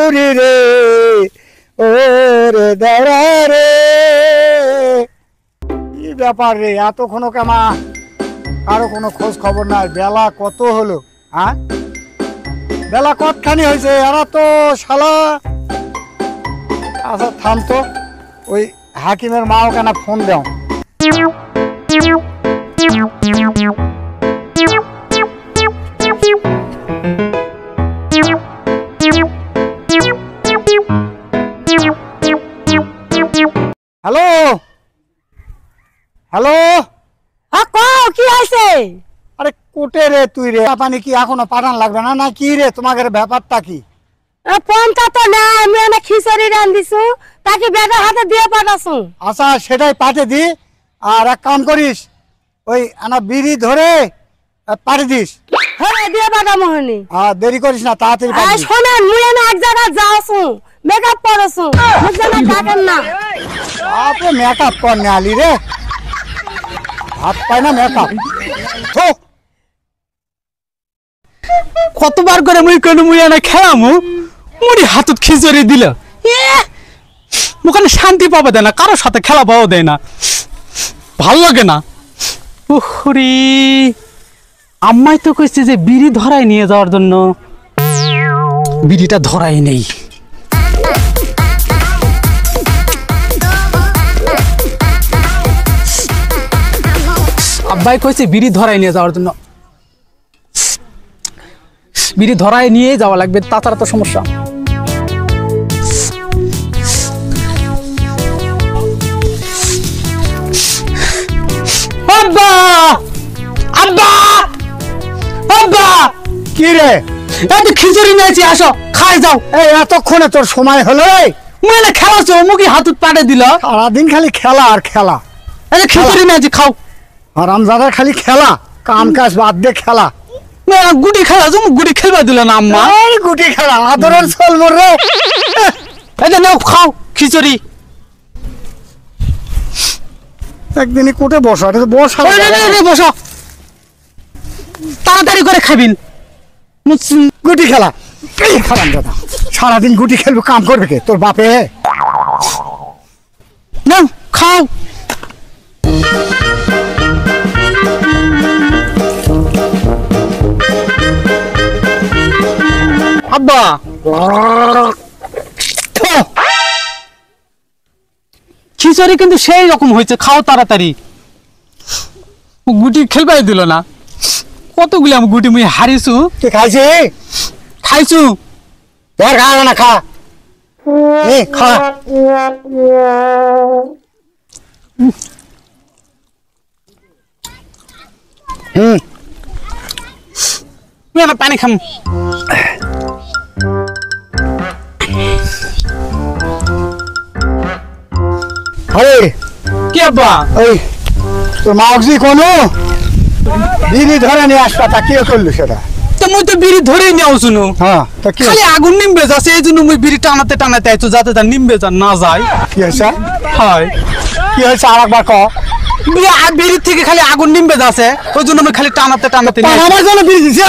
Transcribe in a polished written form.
দৌড়ি রে ওরে দাঁড়া রে। কি ব্যাপার রে, এতক্ষণও কেমা কারো কোনো খোঁজ খবর নাই? বেলা কত হলো? হ্যাঁ, বেলা কতখানি হয়েছে? এরা তো শালা। আচ্ছা থাম তো, ওই হাকিমের মাও কেন ফোন দাও। হ্যালো হ্যালো, কি হয়েছে? আরে কোটে রে তুই রে, পানি কি এখনো পাঠান লাগবে না? না কি রে, তোমাদের ব্যাপারটা কি? ফোনটা তো না, আমি অনেক খিচুড়ি রান্ধিছু, তাকে বেটার হাতে দিয়ে পাঠাছু। আচ্ছা সেটাই পাঠে দি। আর এক কাম করিস, ওই আনা বিড়ি ধরে পাঠে দিস। হ্যাঁ দিয়ে পাঠাবো হনি। আর দেরি করিস না, তাড়াতাড়ি পাঠিয়ে দিস। শোনেন, মুই এনে এক জায়গায় যাওছু, মেকআপ করছু, মুখে ডাকেন না। আপনি মেকআপ কর নে আলি রে, হাত পায় না মেকআপ। কতবার করে মুই কোন মুই এনে খেলামু, মুড়ি হাতত খিচুড়ি দিল, মুখানে শান্তি পাবে দেয় না, কারোর সাথে খেলা পাওয়া দেয় না, ভাল লাগে না। উহরি, আম্মাই তো কইছে যে বিড়ি ধরাই নিয়ে যাওয়ার জন্য, বিড়িটা ধরাই নেই। আব্বাই কইছে বিড়ি ধরাই নিয়ে যাওয়ার জন্য, বিড়ি ধরাই নিয়ে যাওয়া লাগবে, তাছাড়া তো সমস্যা। আব্বা আব্বা আব্বা, কি রে? এত খিচুড়ি নিয়েছি, আসো খাই যাও। এই এতক্ষণে তোর সময় হলো? মানে খেলাছো, মুখে হাতত পাটে দিল, সারাদিন খালি খেলা আর খেলা। এই খিচুড়ি নিয়েছি, খাও। হারামজাদা খালি খেলা, কাম কাজ বাদ দিয়ে খেলা। গুটি খেলা, তুমি গুটি খেলবা দিল না আম্মা? এই গুটি খেলা আদরের চল মোর রে। এই যে নাও খাও খিচুড়ি। একদিনই কোটে বসো, বসা বসো, তাড়াতাড়ি করে খাবিন। গুটি খেলা, এই হারামজাদা সারাদিন গুটি খেলবো, কাম করবে কে? তোর বাপে। না খাও। আব্বা খিচুড়ি কিন্তু সেই রকম হয়েছে, খাও তাড়াতাড়ি। গুটি খেলবাই দিল না, কতগুলি আমি গুটি মুই হারিছু। তুই খাইছি? খাইছু। তোর খাওয়া না, খা খা। পানি খাম। কি আব্বা? ওই তোর মাগজি কোনো বিড়ি ধরে নিয়ে আসবা, তা কি করলো সেটা? তো মুই তো বিড়ি ধরেই নিয়ে শুনো। হ্যাঁ, তা কি খালি আগুন নিমবে যাচ্ছে, এই জন্য মুই বিড়ি টানাতে টানাতে আইতো, যাতে তার নিমবে যা না যায়। কি হয়েছে? হয় কি হয়েছে আর একবার ক। বিড়ির থেকে খালি আগুন নিমবে যাচ্ছে, ওই জন্য আমি খালি টানাতে টানাতে নিয়ে আমার জন্য বিড়ি দিছে।